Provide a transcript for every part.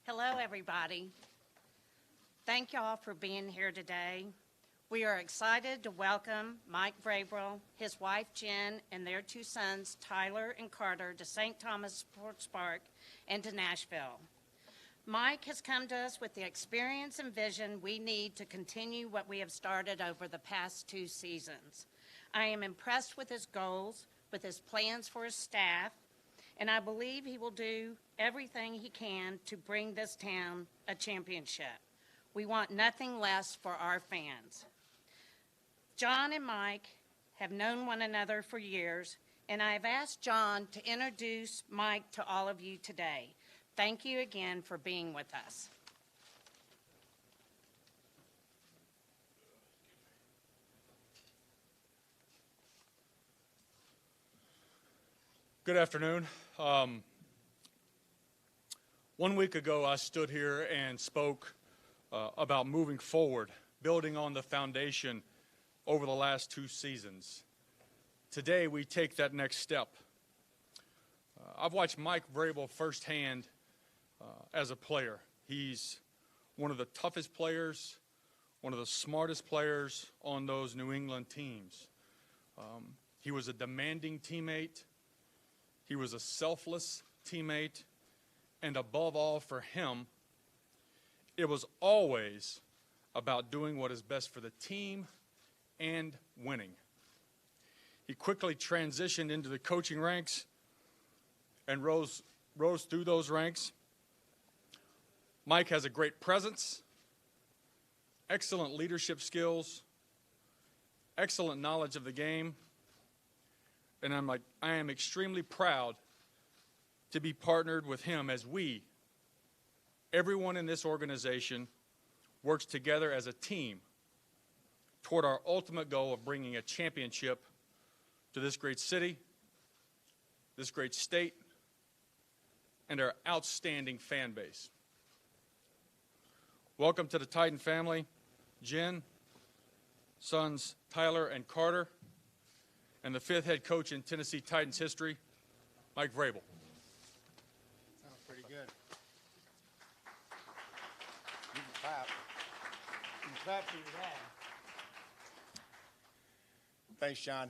Hello, everybody. Thank y'all for being here today. We are excited to welcome Mike Vrabel, his wife Jen, and their two sons, Tyler and Carter, to St. Thomas Sports Park and to Nashville. Mike has come to us with the experience and vision we need to continue what we have started over the past 2 seasons. I am impressed with his goals, with his plans for his staff, and I believe he will do everything he can to bring this town a championship. We want nothing less for our fans. John and Mike have known one another for years, and I have asked John to introduce Mike to all of you today. Thank you again for being with us. Good afternoon. 1 week ago, I stood here and spoke about moving forward, building on the foundation over the last 2 seasons. Today, we take that next step. I've watched Mike Vrabel firsthand as a player. He's one of the toughest players, one of the smartest players on those New England teams. He was a demanding teammate. He was a selfless teammate. And above all, for him, it was always about doing what is best for the team and winning. He quickly transitioned into the coaching ranks and rose through those ranks. Mike has a great presence, excellent leadership skills, excellent knowledge of the game, and I am extremely proud to be partnered with him as everyone in this organization, works together as a team toward our ultimate goal of bringing a championship to this great city, this great state, and our outstanding fan base. Welcome to the Titan family, Jen, sons Tyler and Carter, and the 5th head coach in Tennessee Titans history, Mike Vrabel. Sounds pretty good. You can clap. You can clap for your dad. Thanks, John.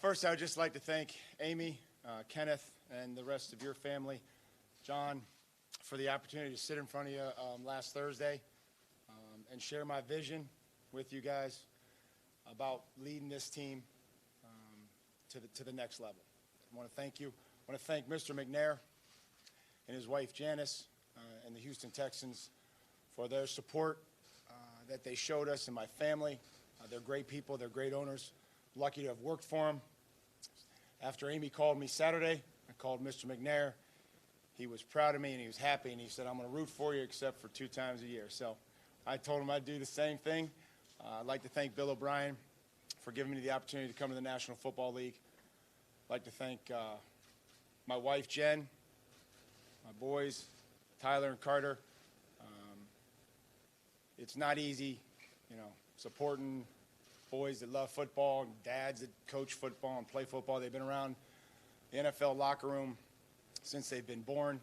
First, I would just like to thank Amy, Kenneth, and the rest of your family, John, for the opportunity to sit in front of you last Thursday and share my vision with you guys about leading this team to the next level. I want to thank you. I want to thank Mr. McNair and his wife Janice and the Houston Texans for their support that they showed us and my family. They're great people. They're great owners. Lucky to have worked for them. After Amy called me Saturday, I called Mr. McNair. He was proud of me and he was happy, and he said, I'm going to root for you except for 2 times a year. So I told him I'd do the same thing. I'd like to thank Bill O'Brien for giving me the opportunity to come to the National Football League. I'd like to thank my wife, Jen, my boys, Tyler and Carter. It's not easy, supporting boys that love football and dads that coach football and play football. They've been around the NFL locker room since they've been born.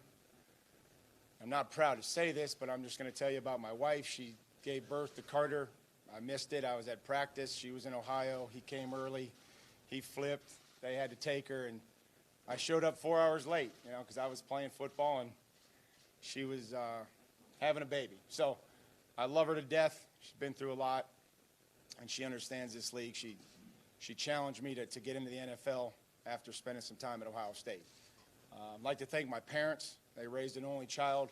I'm not proud to say this, but I'm just going to tell you about my wife. She gave birth to Carter. I missed it. I was at practice. She was in Ohio. He came early. He flipped. They had to take her, and I showed up 4 hours late, because I was playing football, and she was having a baby. So I love her to death. She's been through a lot, and she understands this league. She challenged me to get into the NFL after spending some time at Ohio State. I'd like to thank my parents. They raised an only child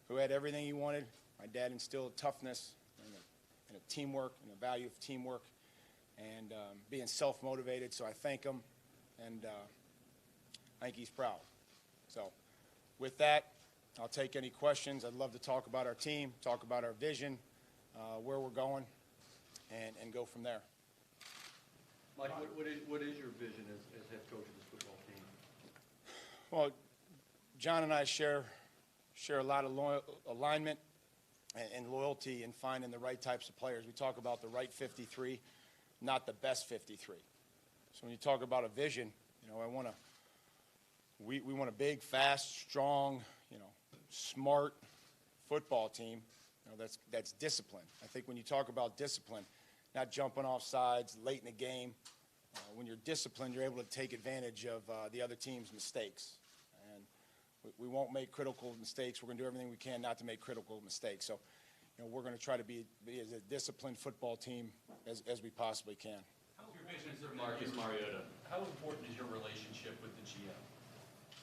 who had everything he wanted. My dad instilled toughness and a teamwork and a value of teamwork and being self-motivated. So I thank him, and I think he's proud. So with that, I'll take any questions. I'd love to talk about our team, talk about our vision, where we're going, and go from there. Mike, what is your vision as head coach of this football team? Well, John and I share a lot of alignment and loyalty in finding the right types of players. We talk about the right 53, not the best 53. So when you talk about a vision, we want a big, fast, strong, smart football team, that's discipline. I think when you talk about discipline, not jumping off sides late in the game, when you're disciplined, you're able to take advantage of the other team's mistakes. And we won't make critical mistakes. We're going to do everything we can not to make critical mistakes. So, we're going to try to be as a disciplined football team as we possibly can. How's your vision for Marcus Mariota? How important is your relationship with the GM?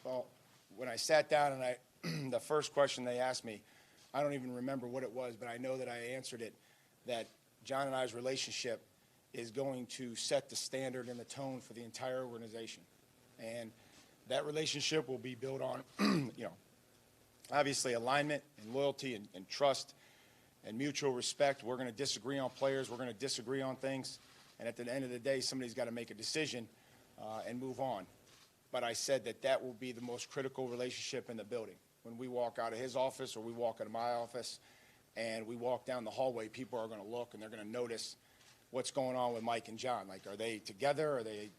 Well, when I sat down and the first question they asked me, I don't even remember what it was, but I know that I answered it, that John and I's relationship is going to set the standard and the tone for the entire organization. And that relationship will be built on, obviously alignment and loyalty and trust and mutual respect. We're going to disagree on players. We're going to disagree on things. And at the end of the day, somebody's got to make a decision and move on. But I said that will be the most critical relationship in the building. When we walk out of his office or we walk out of my office and we walk down the hallway, people are going to look and they're going to notice what's going on with Mike and John. Like, are they together? Are they,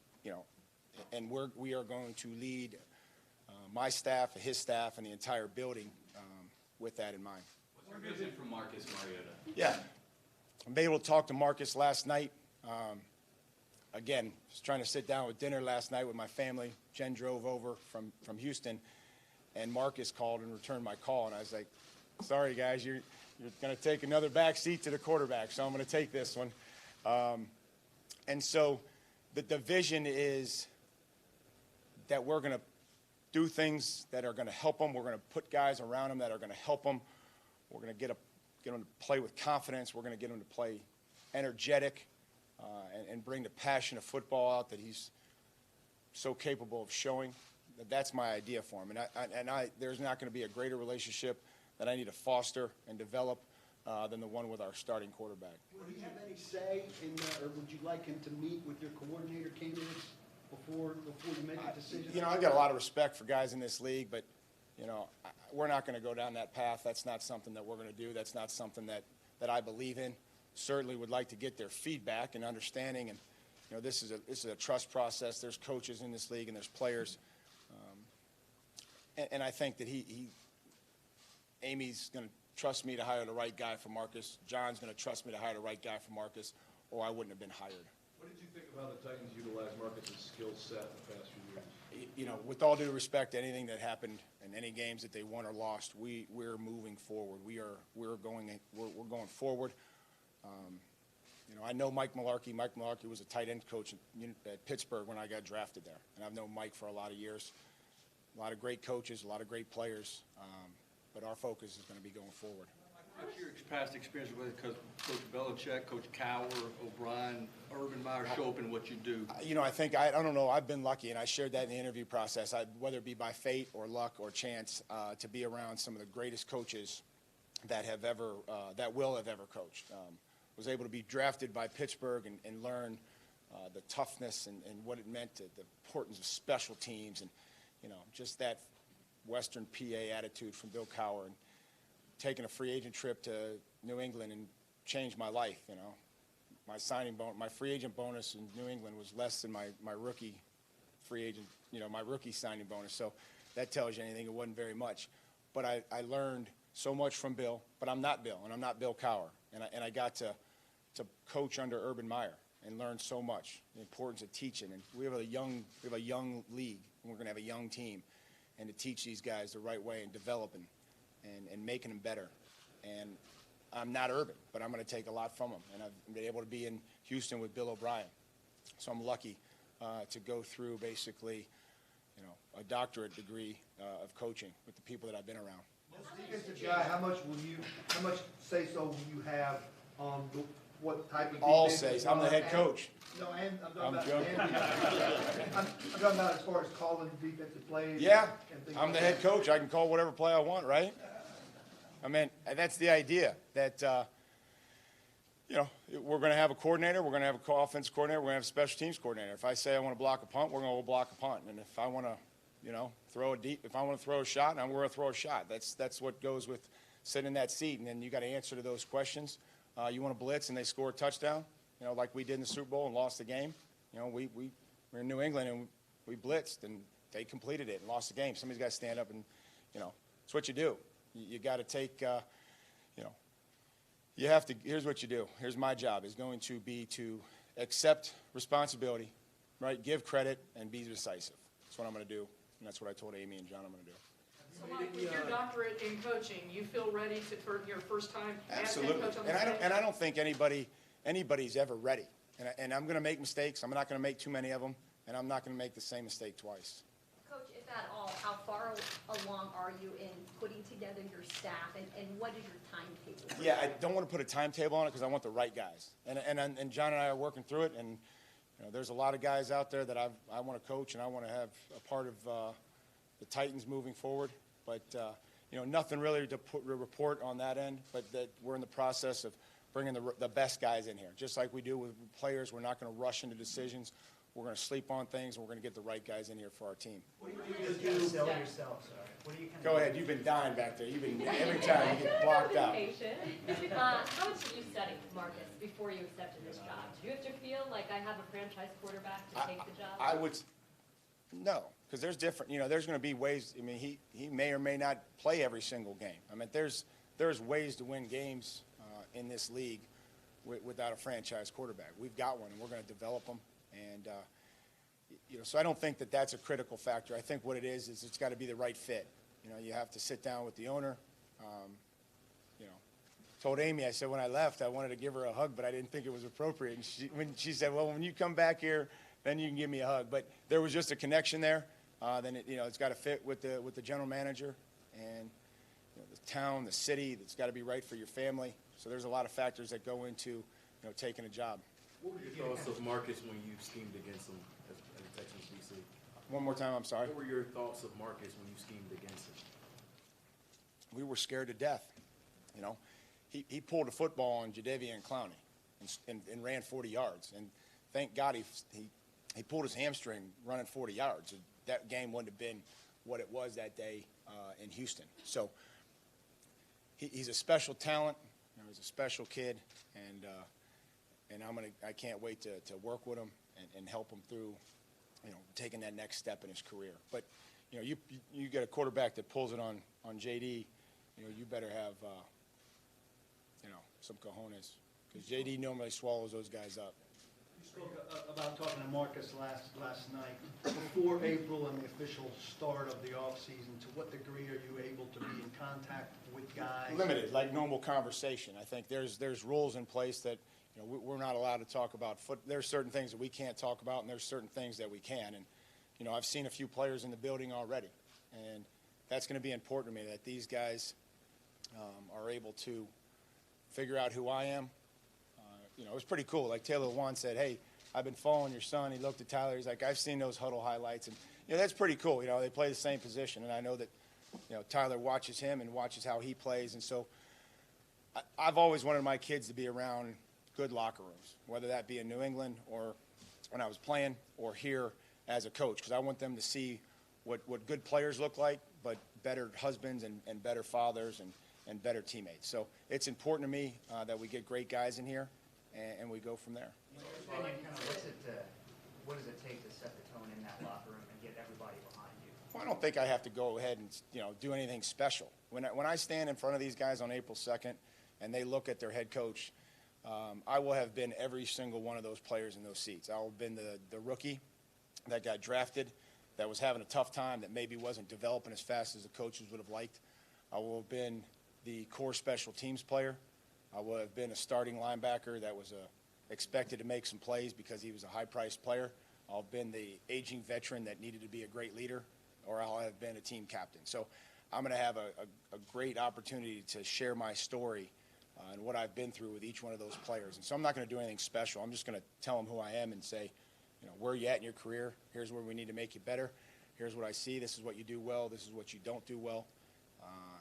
and we are going to lead my staff, his staff, and the entire building with that in mind. What's your vision for Marcus Mariota? Yeah. I'm able to talk to Marcus last night. Again, was trying to sit down with dinner last night with my family. Jen drove over from Houston, and Marcus called and returned my call. And I was like, sorry, guys, you're going to take another back seat to the quarterback, so I'm going to take this one. And so the vision is that we're going to do things that are going to help them. We're going to put guys around them that are going to help them. We're going to get them to play with confidence. We're going to get them to play energetic and bring the passion of football out that he's so capable of showing. That's my idea for him. And there's not going to be a greater relationship that I need to foster and develop than the one with our starting quarterback. Would he have any say in, or would you like him to meet with your coordinator candidates before you make a decision? I've got a lot of respect for guys in this league, but, we're not going to go down that path. That's not something that we're going to do. That's not something that I believe in. Certainly would like to get their feedback and understanding. And, this is a trust process. There's coaches in this league and there's players. And I think that Amy's going to trust me to hire the right guy for Marcus. John's going to trust me to hire the right guy for Marcus, or I wouldn't have been hired. What did you think about the Titans utilize Marcus's skill set in the past few years? With all due respect to anything that happened in any games that they won or lost, we're moving forward. We're going forward. I know Mike Mularkey. Mike Mularkey was a tight end coach at Pittsburgh when I got drafted there, and I've known Mike for a lot of years. A lot of great coaches, a lot of great players, but our focus is going to be going forward. What's your past experience with Coach Belichick, Coach Cowher, O'Brien, Urban Meyer show up in what you do? I don't know. I've been lucky, and I shared that in the interview process. Whether it be by fate or luck or chance, to be around some of the greatest coaches that will have ever coached. Was able to be drafted by Pittsburgh and learn the toughness and what it meant, the importance of special teams, and just that Western PA attitude from Bill Cowher, and taking a free agent trip to New England and changed my life. My free agent bonus in New England was less than my rookie free agent, my rookie signing bonus. So that tells you anything. It wasn't very much, but I learned so much from Bill. But I'm not Bill, and I'm not Bill Cowher, and I got to coach under Urban Meyer and learn so much, the importance of teaching. And we have a young league, and we're going to have a young team, and to teach these guys the right way and developing and making them better. And I'm not Urban, but I'm going to take a lot from him. And I've been able to be in Houston with Bill O'Brien, so I'm lucky to go through basically, a doctorate degree of coaching with the people that I've been around. Mr. Guy, how much say-so will you have on what type of All defense? says, I'm the head coach. No, and I'm I'm talking joking. about, I'm talking about as far as calling defensive plays. Yeah, and things I'm the like head that. coach. I can call whatever play I want, right? I mean, that's the idea, that, we're going to have a coordinator, we're going to have an offensive coordinator, we're going to have a special teams coordinator. If I say I want to block a punt, we're going to go block a punt. And if I want to, if I want to throw a shot, I'm going to throw a shot. That's what goes with sitting in that seat. And then you got to answer to those questions. You want to blitz and they score a touchdown, like we did in the Super Bowl and lost the game. We're in New England and we blitzed and they completed it and lost the game. Somebody's got to stand up and, it's what you do. You got to take you know, you have to, here's what you do. Here's my job, is going to be to accept responsibility, right? Give credit and be decisive. That's what I'm going to do, and that's what I told Amy and John I'm going to do. So Mike, with your doctorate in coaching, you feel ready for your first time as head Absolutely. coach on the And I don't think anybody's ever ready. And I'm going to make mistakes. I'm not going to make too many of them, and I'm not going to make the same mistake twice. Coach, if at all, how far along are you in putting together your staff, and what is your timetable? Yeah, I don't want to put a timetable on it because I want the right guys. And John and I are working through it, and you know, there's a lot of guys out there that I want to coach and I want to have a part of the Titans moving forward. But you know, nothing really to report on that end. But that we're in the process of bringing the best guys in here, just like we do with players. We're not going to rush into decisions. We're going to sleep on things, and we're going to get the right guys in here for our team. What are you going to do? Sell yourself, sorry. What are you going to Go ahead. You've been dying back there. You've been every time you get blocked out. How much did you study, Marcus, before you accepted this job? Did you have to feel like I have a franchise quarterback to take the job? I would no, because there's different. You know, there's going to be ways. I mean, he may or may not play every single game. I mean, there's ways to win games in this league without a franchise quarterback. We've got one, and we're going to develop them. And you know, so I don't think that that's a critical factor. I think what it is it's got to be the right fit. You know, you have to sit down with the owner. You know, told Amy, I said when I left, I wanted to give her a hug, but I didn't think it was appropriate. And when she said, "Well, when you come back here, then you can give me a hug." But there was just a connection there. Then you know, it's got to fit with the general manager and you know, the town, the city. It's got to be right for your family. So there's a lot of factors that go into taking a job. What were your thoughts of Marcus when you schemed against him at the Texans DC? One more time, I'm sorry. What were your thoughts of Marcus when you schemed against him? We were scared to death. You know, he pulled a football on Jadeveon Clowney and ran 40 yards. And thank God he pulled his hamstring running 40 yards. That game wouldn't have been what it was that day in Houston. So he's a special talent. You know, he's a special kid, and I can't wait to work with him and help him through, you know, taking that next step in his career. But you know, you get a quarterback that pulls it on JD, you know, you better have you know, some cojones, because JD normally swallows those guys up. You spoke about talking to Marcus last night. Before April and the official start of the offseason, to what degree are you able to be in contact with guys? Limited, like normal conversation. I think there's rules in place that, you know, we're not allowed to talk about there's certain things that we can't talk about, and there's certain things that we can. And, you know, I've seen a few players in the building already, and that's going to be important to me, that these guys are able to figure out who I am. You know, it was pretty cool. Like Taylor Lewan said, "Hey, I've been following your son." He looked at Tyler. He's like, "I've seen those huddle highlights." And, you know, that's pretty cool. You know, they play the same position, and I know that, you know, Tyler watches him and watches how he plays. And so I've always wanted my kids to be around good locker rooms, whether that be in New England or when I was playing or here as a coach, because I want them to see what good players look like, but better husbands and better fathers and better teammates. So it's important to me that we get great guys in here, and we go from there. In your opinion, kind of what does it take to set the tone in that locker room and get everybody behind you? Well, I don't think I have to go ahead and, you know, do anything special. When I stand in front of these guys on April 2nd and they look at their head coach, I will have been every single one of those players in those seats. I will have been the rookie that got drafted, that was having a tough time, that maybe wasn't developing as fast as the coaches would have liked. I will have been the core special teams player. I would have been a starting linebacker that was expected to make some plays because he was a high-priced player. I'll have been the aging veteran that needed to be a great leader, or I'll have been a team captain. So I'm going to have a great opportunity to share my story and what I've been through with each one of those players. And so I'm not going to do anything special. I'm just going to tell them who I am and say, you know, where are you at in your career? Here's where we need to make you better. Here's what I see. This is what you do well. This is what you don't do well.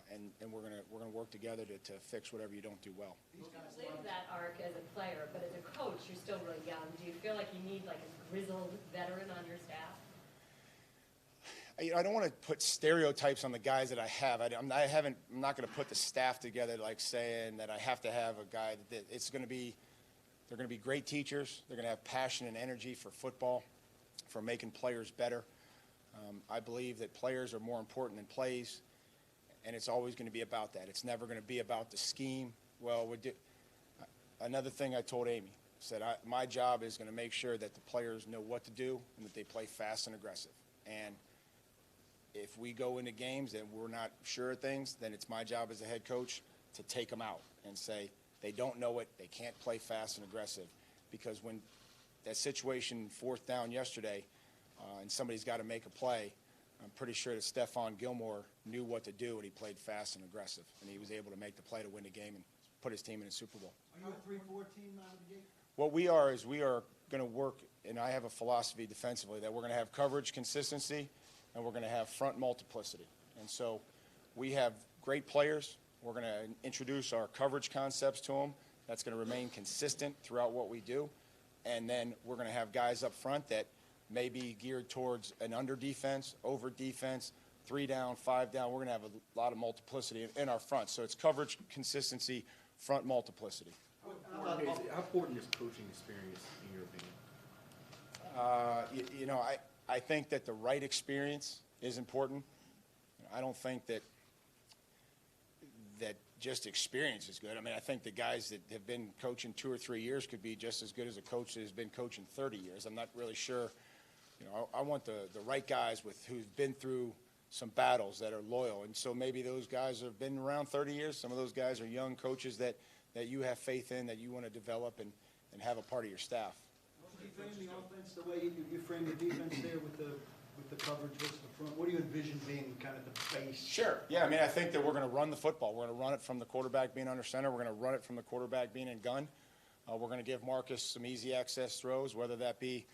And we're gonna work together to fix whatever you don't do well. You lived that arc as a player, but as a coach, you're still really young. Do you feel like you need like a grizzled veteran on your staff? I don't want to put stereotypes on the guys that I have. I'm not going to put the staff together like saying that I have to have a guy that they're going to be great teachers. They're going to have passion and energy for football, for making players better. I believe that players are more important than plays. and it's always going to be about that. It's never going to be about the scheme. Well, another thing I told Amy, said my job is going to make sure that the players know what to do and that they play fast and aggressive. And if we go into games and we're not sure of things, then it's my job as a head coach to take them out and say they don't know it, they can't play fast and aggressive. Because when that situation, 4th down yesterday, and somebody's got to make a play, I'm pretty sure that Stephon Gilmore knew what to do, and he played fast and aggressive, and he was able to make the play to win the game and put his team in the Super Bowl. Are you a 3-4 team out of the gate? What we are is we are going to work, and I have a philosophy defensively that we're going to have coverage consistency, and we're going to have front multiplicity. And so we have great players. We're going to introduce our coverage concepts to them. That's going to remain consistent throughout what we do. And then we're going to have guys up front that may be geared towards an under defense, over defense, 3 down, 5 down. We're going to have a lot of multiplicity in our front. So it's coverage, consistency, front multiplicity. How important is coaching experience in your opinion? You know, I think that the right experience is important. I don't think that just experience is good. I mean, I think the guys that have been coaching 2 or 3 years could be just as good as a coach that has been coaching 30 years. I'm not really sure. You know, I want the right guys who've been through some battles that are loyal. And so maybe those guys have been around 30 years. Some of those guys are young coaches that you have faith in, that you want to develop and have a part of your staff. Do you frame the offense the way you frame the defense there with the coverage versus the front? What do you envision being kind of the base? Sure. Yeah, I mean, I think that we're going to run the football. We're going to run it from the quarterback being under center. We're going to run it from the quarterback being in gun. We're going to give Marcus some easy access throws, whether that be,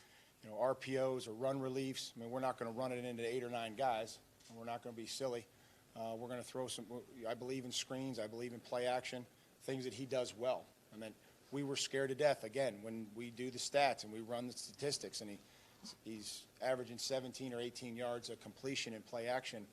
you know, RPOs or run reliefs. I mean, we're not going to run it into 8 or 9 guys, and we're not going to be silly. We're going to throw some. I believe in screens. I believe in play action, things that he does well. I mean, we were scared to death again when we do the stats and we run the statistics, and he's averaging 17 or 18 yards of completion in play action.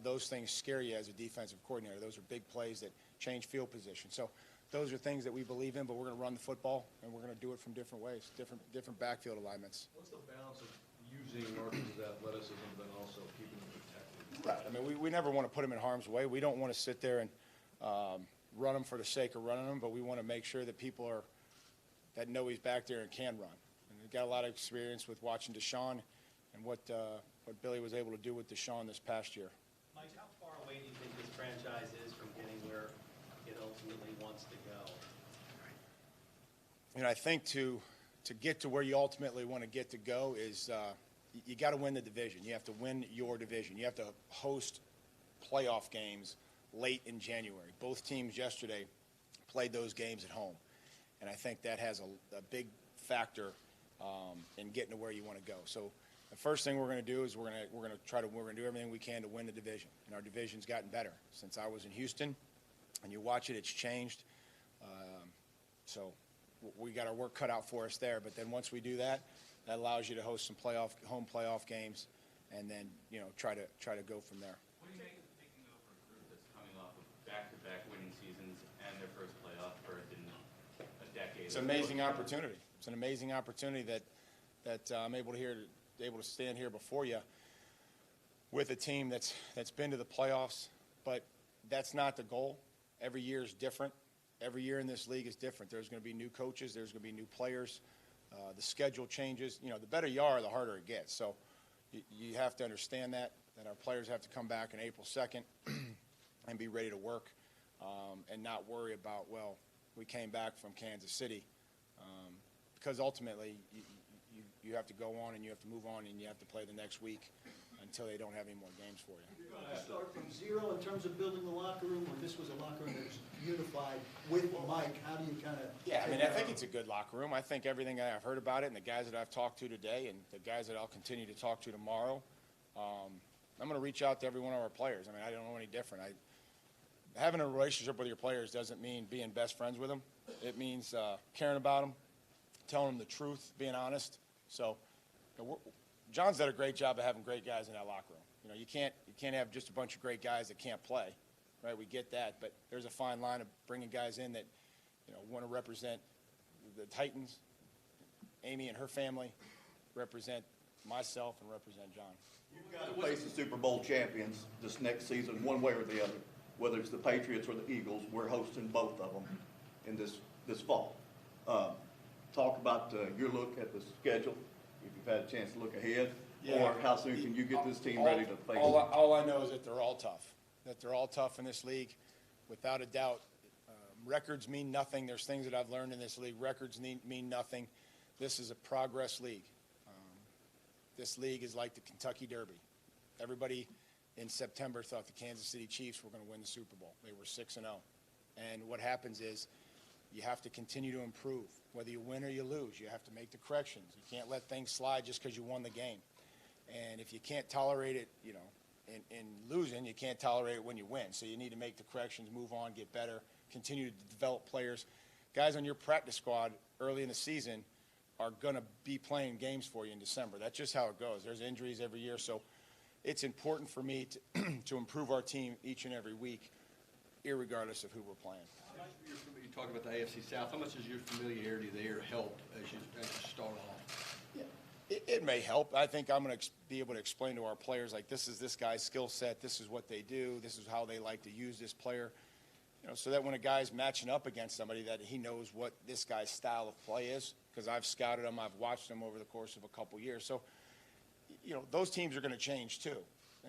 Those things scare you as a defensive coordinator. Those are big plays that change field position. So those are things that we believe in, but we're going to run the football, and we're going to do it from different ways, different backfield alignments. What's the balance of using Marcus's athleticism but also keeping him protected? Right. I mean, we never want to put him in harm's way. We don't want to sit there and run him for the sake of running him, but we want to make sure that people that know he's back there and can run. And we've got a lot of experience with watching Deshaun and what Billy was able to do with Deshaun this past year. Mike, how far away do you think this franchise is from getting where it ultimately wants to go? You know, I think to get to where you ultimately want to get to go is you got to win the division. You have to win your division. You have to host playoff games late in January. Both teams yesterday played those games at home, and I think that has a big factor in getting to where you want to go. So the first thing we're going to do is we're going to do everything we can to win the division, and our division's gotten better since I was in Houston. And you watch it, it's changed. So we got our work cut out for us there. But then once we do that, that allows you to host some home playoff games, and then try to go from there. What do you make of taking over a group that's coming off of back-to-back winning seasons and their first playoff berth in a decade? It's an amazing opportunity. It's an amazing opportunity that I'm able to stand here before you with a team that's been to the playoffs. But that's not the goal. Every year is different. Every year in this league is different. There's going to be new coaches. There's going to be new players. The schedule changes. The better you are, the harder it gets. So you have to understand that our players have to come back on April 2nd and be ready to work and not worry about, well, we came back from Kansas City. Because ultimately, you have to go on and you have to move on and you have to play the next week until they don't have any more games for you. You're going to start from zero in terms of building the locker room, or this was a locker room that was unified with Mike? How do you kind of? Yeah, I mean, I think it's a good locker room. I think everything that I've heard about it and the guys that I've talked to today and the guys that I'll continue to talk to tomorrow, I'm going to reach out to every one of our players. I mean, I don't know any different. Having a relationship with your players doesn't mean being best friends with them. It means caring about them, telling them the truth, being honest. So John's done a great job of having great guys in that locker room. You can't have just a bunch of great guys that can't play, right? We get that, but there's a fine line of bringing guys in that want to represent the Titans. Amy and her family represent myself and represent John. You've got to face the Super Bowl champions this next season, one way or the other. Whether it's the Patriots or the Eagles, we're hosting both of them in this fall. Talk about your look at the schedule, if you've had a chance to look ahead, or how soon can you get this team ready to face it? All I know is that they're all tough, in this league, without a doubt. Records mean nothing. There's things that I've learned in this league. Records mean nothing. This is a progress league. This league is like the Kentucky Derby. Everybody in September thought the Kansas City Chiefs were going to win the Super Bowl. They were 6-0. And what happens is you have to continue to improve. Whether you win or you lose, you have to make the corrections. You can't let things slide just because you won the game. And if you can't tolerate it, in losing, you can't tolerate it when you win. So you need to make the corrections, move on, get better, continue to develop players. Guys on your practice squad early in the season are going to be playing games for you in December. That's just how it goes. There's injuries every year. So it's important for me to improve our team each and every week, irregardless of who we're playing. You talked about the AFC South. How much has your familiarity there helped as you start off? Yeah, it may help. I think I'm going to be able to explain to our players, like, this is this guy's skill set, this is what they do, this is how they like to use this player, so that when a guy's matching up against somebody, that he knows what this guy's style of play is, because I've scouted them, I've watched them over the course of a couple years. So, those teams are going to change too,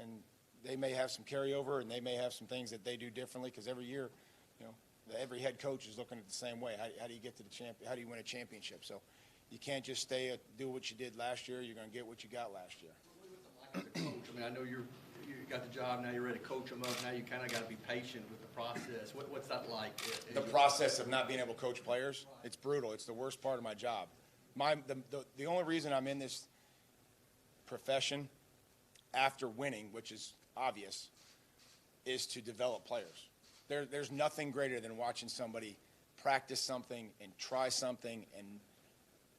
and they may have some carryover, and they may have some things that they do differently, because every year, every head coach is looking at it the same way. How do you get to the champion? How do you win a championship? So you can't just do what you did last year. You're going to get what you got last year. As a coach, I mean, I know you got the job, now you're ready to coach them up. Now you kind of got to be patient with the process. What's that like? The process of not being able to coach players, it's brutal. It's the worst part of my job. The only reason I'm in this profession after winning, which is obvious, is to develop players. There's nothing greater than watching somebody practice something and try something and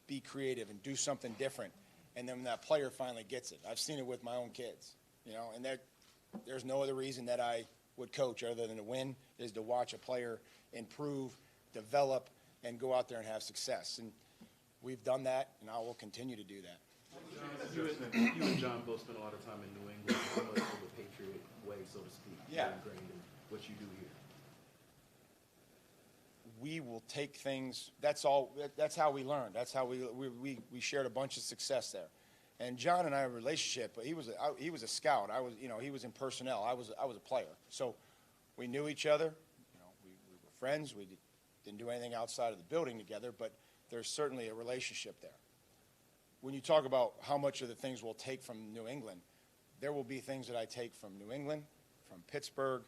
be creative and do something different, and then that player finally gets it. I've seen it with my own kids, and there's no other reason that I would coach other than to win, is to watch a player improve, develop, and go out there and have success. And we've done that, and I will continue to do that. You and John both spent a lot of time in New England, somewhat of the Patriot way, so to speak. Yeah. Ingrained in what you do here. We will take things. That's how we learned. That's how we shared a bunch of success there. And John and I have a relationship. But he was a scout. He was in personnel. I was a player. So we knew each other. We were friends. We didn't do anything outside of the building together. But there's certainly a relationship there. When you talk about how much of the things we'll take from New England, there will be things that I take from New England, from Pittsburgh,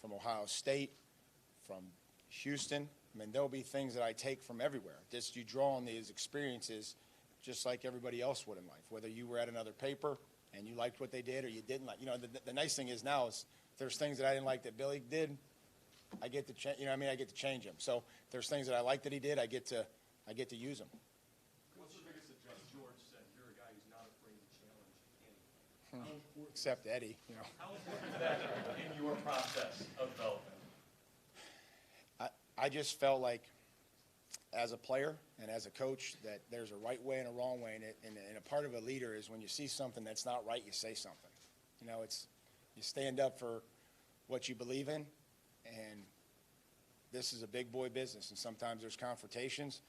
from Ohio State, from Houston. I mean, there'll be things that I take from everywhere. Just you draw on these experiences just like everybody else would in life, whether you were at another paper and you liked what they did or you didn't like. The nice thing is now is there's things that I didn't like that Billy did, I get to change. I get to change them. So there's things that I like that he did, I get to use them. What's the biggest adjustment? George said you're a guy who's not afraid to challenge any. Except Eddie, How important is that in your process of development? I just felt like, as a player and as a coach, that there's a right way and a wrong way, and a part of a leader is when you see something that's not right, you say something. You stand up for what you believe in, and this is a big boy business, and sometimes there's confrontations.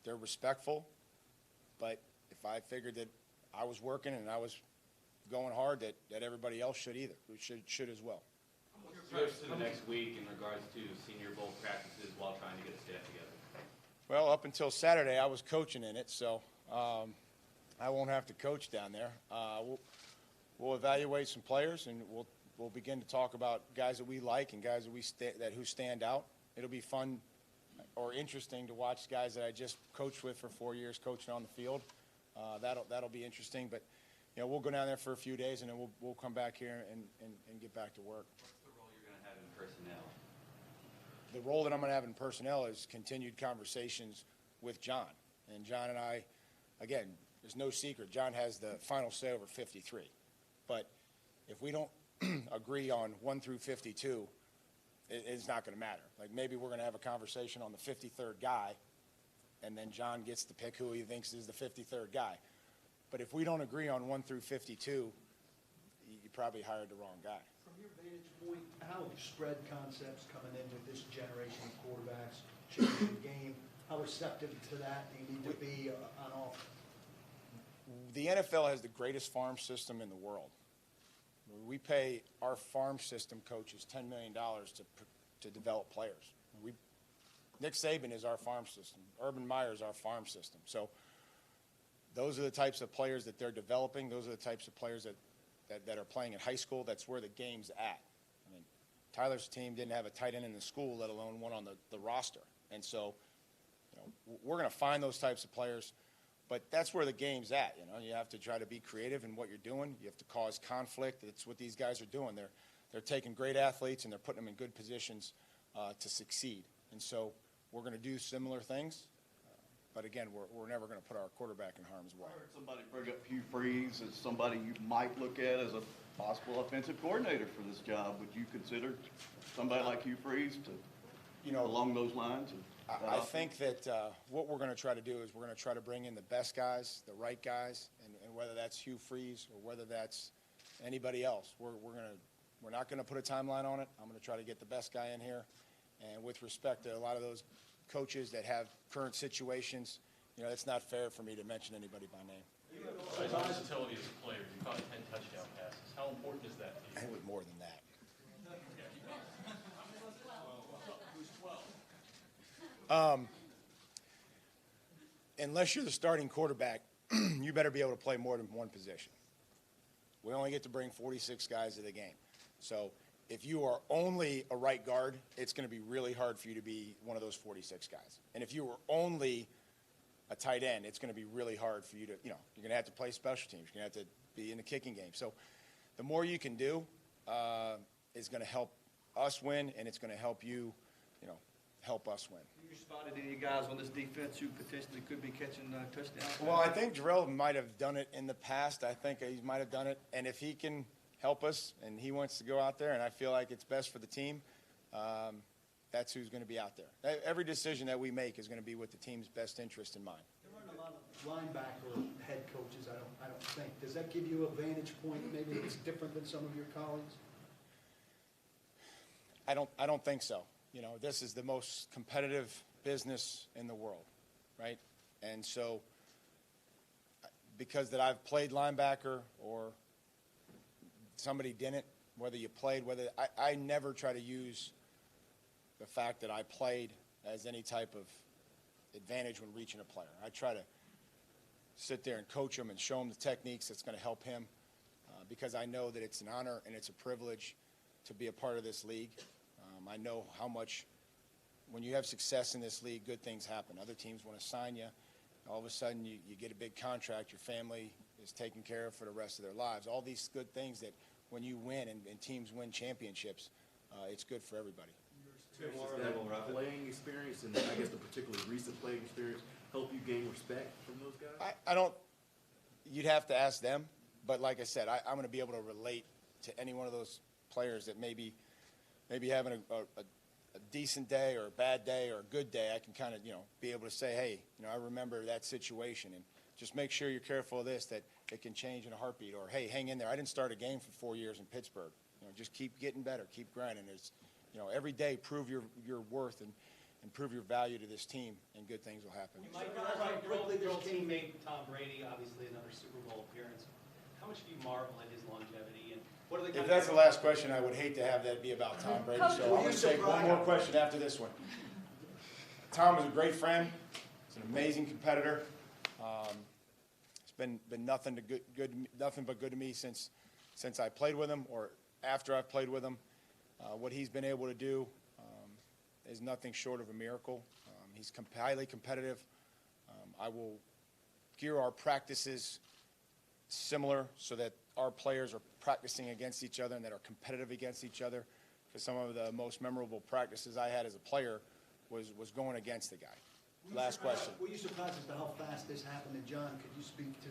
They're respectful, but if I figured that I was working and I was going hard, that everybody else should should as well. What's to the next week in regards to Senior Bowl practices while trying to get a staff together? Well, up until Saturday, I was coaching in it, so I won't have to coach down there. We'll evaluate some players, and we'll begin to talk about guys that we like and guys that who stand out. It'll be fun or interesting to watch guys that I just coached with for 4 years coaching on the field. That'll be interesting, but we'll go down there for a few days, and then we'll come back here and get back to work. Personnel. The role that I'm going to have in personnel is continued conversations with John. And John and I, again, there's no secret, John has the final say over 53. But if we don't agree on 1 through 52, it's not going to matter. Like, maybe we're going to have a conversation on the 53rd guy, and then John gets to pick who he thinks is the 53rd guy. But if we don't agree on 1 through 52, probably hired the wrong guy. From your vantage point, how have spread concepts coming in with this generation of quarterbacks changing the game? How receptive to that do you need to be on offense? The NFL has the greatest farm system in the world. We pay our farm system coaches $10 million to develop players. Nick Saban is our farm system. Urban Meyer is our farm system. So those are the types of players that they're developing. Those are the types of players that are playing in high school. That's where the game's at. I mean, Tyler's team didn't have a tight end in the school, let alone one on the roster. And so, we're going to find those types of players, but that's where the game's at. You have to try to be creative in what you're doing. You have to cause conflict. That's what these guys are doing. They're taking great athletes and they're putting them in good positions to succeed. And so we're going to do similar things. But again, we're never going to put our quarterback in harm's way. I heard somebody bring up Hugh Freeze as somebody you might look at as a possible offensive coordinator for this job. Would you consider somebody like Hugh Freeze to, along those lines? I think that what we're going to try to do is we're going to try to bring in the best guys, the right guys, and whether that's Hugh Freeze or whether that's anybody else, we're not going to put a timeline on it. I'm going to try to get the best guy in here. And with respect to a lot of those coaches that have current situations, it's not fair for me to mention anybody by name. His versatility as a player, you caught 10 touchdown passes. How important is that to you? It was more than that. Unless you're the starting quarterback, you better be able to play more than one position. We only get to bring 46 guys to the game. So if you are only a right guard, it's going to be really hard for you to be one of those 46 guys. And if you were only a tight end, it's going to be really hard for you to, you're going to have to play special teams. You're going to have to be in the kicking game. So the more you can do is going to help us win, and it's going to help you, help us win. You spotted any guys on this defense who potentially could be catching touchdowns? Well, I think Jarrell might have done it in the past. I think he might have done it. And if he can help us and he wants to go out there and I feel like it's best for the team, that's who's going to be out there. Every decision that we make is going to be with the team's best interest in mind. There aren't a lot of linebacker head coaches, I don't think. Does that give you a vantage point maybe that's different than some of your colleagues? I don't think so. This is the most competitive business in the world, right? And so because that I've played linebacker or somebody didn't, whether you played, I never try to use the fact that I played as any type of advantage when reaching a player. I try to sit there and coach him and show him the techniques that's going to help him because I know that it's an honor and it's a privilege to be a part of this league. I know how much, when you have success in this league, good things happen. Other teams want to sign you. All of a sudden, you get a big contract. Your family is taken care of for the rest of their lives. All these good things that when you win and teams win championships, it's good for everybody. Does that playing experience and I guess the particularly recent playing experience help you gain respect from those guys? I don't – you'd have to ask them. But like I said, I'm going to be able to relate to any one of those players that maybe having a decent day or a bad day or a good day. I can kind of, be able to say, hey, I remember that situation. And just make sure you're careful of this, that it can change in a heartbeat. Or, hey, hang in there. I didn't start a game for 4 years in Pittsburgh. Just keep getting better. Keep grinding. It's, every day prove your worth and prove your value to this team, and good things will happen. Mike, your old teammate Tom Brady, obviously another Super Bowl appearance. How much do you marvel at his longevity? And what are the If that's the last question, I would hate to have that be about Tom Brady. So I'm going to take one more question after this one. Tom is a great friend. He's an amazing competitor. It's been nothing but good to me since I played with him or after I've played with him. What he's been able to do is nothing short of a miracle. He's highly competitive. I will gear our practices similar so that our players are practicing against each other and that are competitive against each other. Because some of the most memorable practices I had as a player was going against the guy. Last question. Were you surprised as to how fast this happened? And John, could you speak to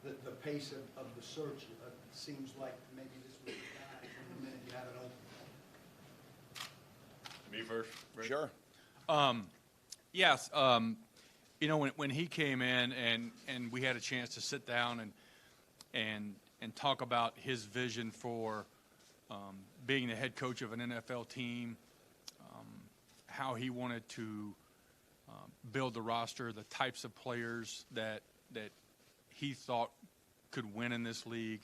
the pace of the search? It seems like maybe this was the guy from the minute you have it open. Me first? Rick? Sure. Yes. When he came in and we had a chance to sit down and and talk about his vision for being the head coach of an NFL team, how he wanted to build the roster, the types of players that he thought could win in this league.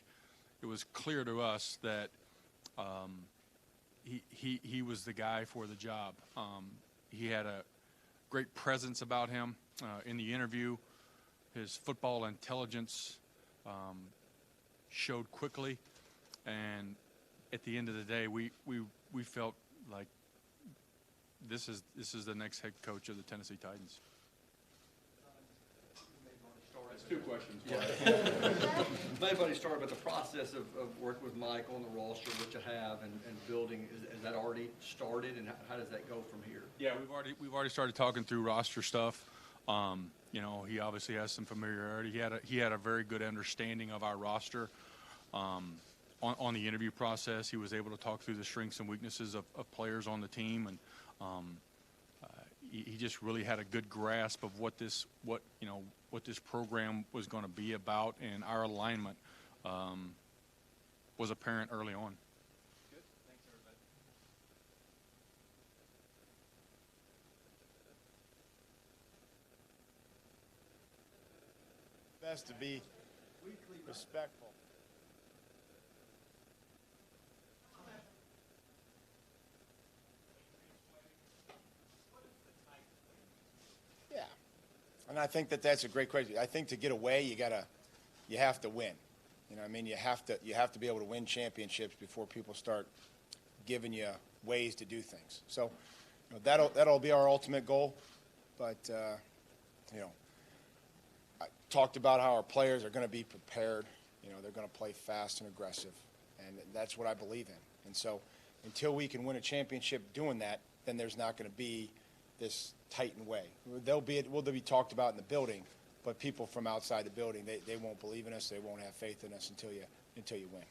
It was clear to us that he was the guy for the job. He had a great presence about him in the interview. His football intelligence showed quickly, and at the end of the day, we felt like this is the next head coach of the Tennessee Titans. That's two questions. Maybe already started, but the process of working with Mike on the roster, what you have, and building, is that already started, and how does that go from here? Yeah, we've already started talking through roster stuff. You know, he obviously has some familiarity. He had a very good understanding of our roster. On the interview process, he was able to talk through the strengths and weaknesses of players on the team, and he just really had a good grasp of what this program was going to be about, and our alignment was apparent early on. Good. Thanks, everybody. Best to be respectful. Yeah, and I think that's a great question. I think to get away, you have to win. You know, I mean, you have to be able to win championships before people start giving you ways to do things. So, you know, that'll be our ultimate goal. But you know, I talked about how our players are going to be prepared. You know, they're going to play fast and aggressive, and that's what I believe in. And so, until we can win a championship doing that, then there's not going to be this tightened way. They'll be talked about in the building, but people from outside the building, they won't believe in us. They won't have faith in us until you win.